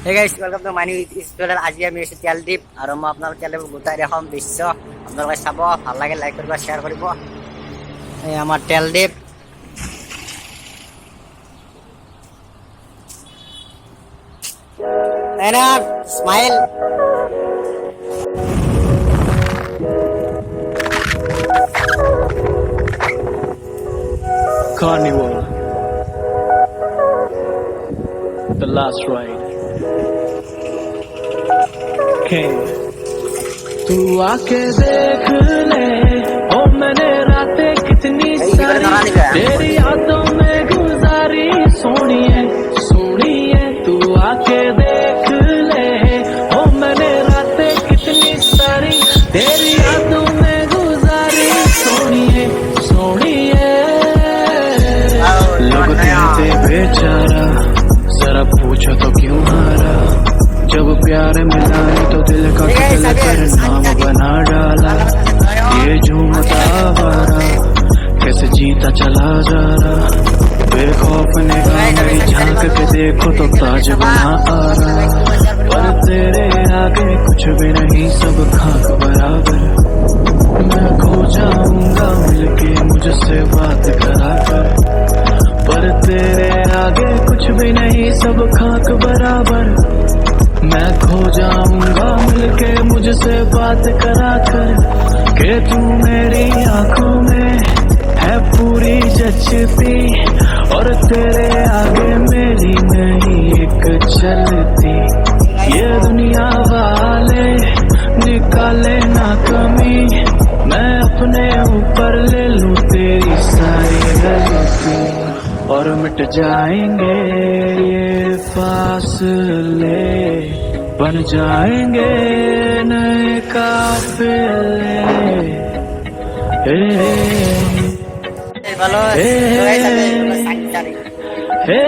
Hey guys, welcome to my new channel. আজি আমি এসে তেলদ্বীপ আৰু মই আপোনালোকক তেলদ্বীপ গোটাই দেখাম দৃশ্য। আপোনালোকে চাব, ভাল লাগে লাইক কৰিব, শ্বেয়াৰ কৰিব। এই আমাৰ তেলদ্বীপ। এনা smile. Carnival, the last ride. King, तू आके देख ले, ओ मैंने रातें कितनी सारी तेरी यादों में गुजारी। सोनिए सोनिए तू आके देख ले, ओ मैंने रातें कितनी सारी तेरी यादों में गुजारी। सोनिए सोनिए लोग कहते बेचारा, जरा पूछो तो क्यों हारा। जब प्यार मिला तो दिल का कितने पर नाम बना डाला। ये झूमता आवारा कैसे जीता चला जा रहा। बेखौफ निगाह मेरी झांक के देखो तो ताज बना आ रहा। पर तेरे आगे कुछ भी नहीं, सब खाक बराबर। मैं खो जाऊंगा मिलके मुझसे बात करा कर। पर तेरे आगे कुछ भी नहीं, सब खाक बराबर। मैं खो जाऊंगा मिलके मुझसे बात करा कर। के तू मेरी आंखों में है पूरी जचती, और तेरे आगे मेरी नहीं एक चलती। ये दुनिया वाले निकाले ना कमी, मैं अपने ऊपर ले लूं तेरी सारी गलती। और मिट जाएंगे ये फासले, बन जाएंगे नए काफिले। ভালো हे